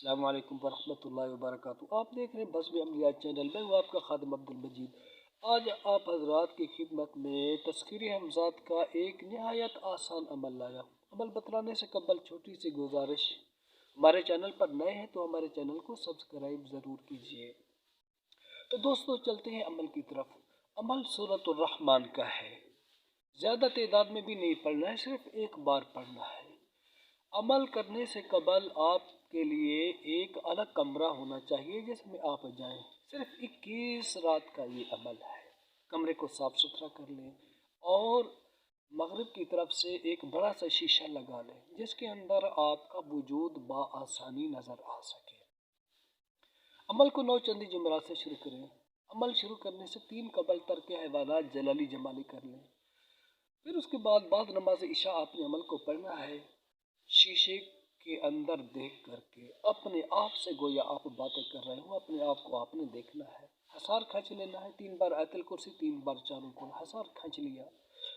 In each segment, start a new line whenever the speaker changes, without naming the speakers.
السلام علیکم ورحمۃ اللہ وبرکاتہ۔ آپ دیکھ رہے ہیں بزم عملیات چینل، میں ہوں آپ کا خادم عبدالمجید۔ آج آپ حضرات کی خدمت میں تذکیرِ حمزات کا ایک نہایت آسان عمل لایا۔ عمل بتلانے سے قبل چھوٹی سی گزارش، ہمارے چینل پر نئے ہیں تو ہمارے چینل کو سبسکرائب ضرور کیجیے۔ تو دوستو چلتے ہیں عمل کی طرف۔ عمل سورۃ الرحمن کا ہے، زیادہ تعداد میں بھی نہیں پڑھنا ہے، صرف ایک بار پڑھنا ہے۔ عمل کرنے سے قبل آپ کے لیے ایک الگ کمرہ ہونا چاہیے جس میں آپ جائیں۔ صرف 21 رات کا یہ عمل ہے۔ کمرے کو صاف ستھرا کر لیں اور مغرب کی طرف سے ایک بڑا سا شیشہ لگا لیں جس کے اندر آپ کا وجود بآسانی نظر آ سکے۔ عمل کو 9 چندی جمعرات سے شروع کریں۔ عمل شروع کرنے سے 3 قبل ترک حیوانات جلالی جمالی کر لیں۔ پھر اس کے بعد نماز عشاء آپ نے عمل کو پڑھنا ہے، شیشے کے اندر دیکھ کر کے اپنے آپ سے گویا آپ باتیں کر رہے ہوں، اپنے آپ کو آپ نے دیکھنا ہے۔ حصار کھینچ لینا ہے، 3 بار آیت الکرسی، 3 بار چاروں کون، حصار کھینچ لیا۔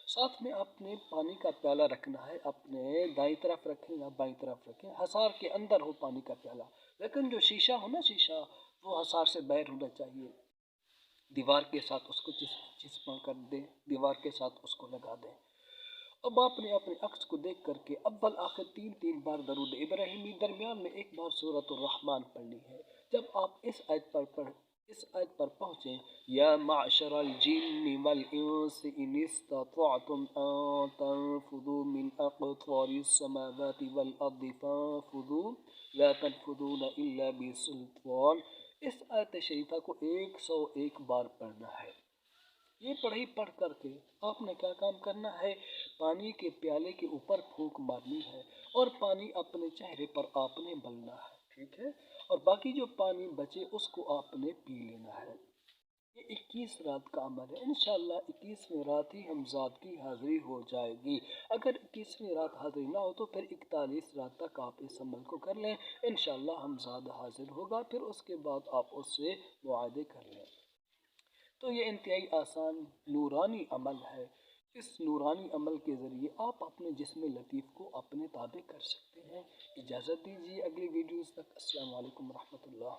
ساتھ میں آپ نے پانی کا پیالہ رکھنا ہے، اپنے دائیں طرف رکھیں یا بائیں طرف رکھیں، حصار کے اندر ہو پانی کا پیالہ، لیکن جو شیشہ ہو نا، شیشہ وہ حصار سے باہر ہونا چاہیے۔ دیوار کے ساتھ اس کو چسپاں کر دیں، دیوار کے ساتھ اس کو لگا دیں۔ اب آپ نے اپنے عکس کو دیکھ کر کے اول آخر 3 بار درود ابراہیمی، درمیان میں 1 بار سورۃ الرحمن پڑھنی ہے۔ جب آپ اس آیت پر پہنچیں، یا معشر الجن والانس ان استطعتم ان تنفذوا من اقطار السماوات والارض فانفذوا لا تنفذون الا بسلطان۔ اس آیت شریفہ کو 101 بار پڑھنا ہے۔ یہ پڑھ کر کے آپ نے کیا کام کرنا ہے؟ پانی کے پیالے کے اوپر پھونک مارنی ہے اور پانی اپنے چہرے پر آپ نے ملنا ہے، ٹھیک ہے؟ اور باقی جو پانی بچے اس کو آپ نے پی لینا ہے۔ یہ 21 رات کا عمل ہے۔ انشاءاللہ 21ویں رات ہی حمزات کی حاضری ہو جائے گی۔ اگر 21ویں رات حاضری نہ ہو تو پھر 41 رات تک آپ اس عمل کو کر لیں، انشاءاللہ حمزات حاضر ہوگا، پھر اس کے بعد آپ اس سے معاہدے کر لیں۔ تو یہ انتہائی آسان نورانی عمل ہے۔ اس نورانی عمل کے ذریعے آپ اپنے جسم لطیف کو اپنے تابع کر سکتے ہیں۔ اجازت دیجیے اگلی ویڈیوز تک۔ السلام علیکم ورحمۃ اللہ۔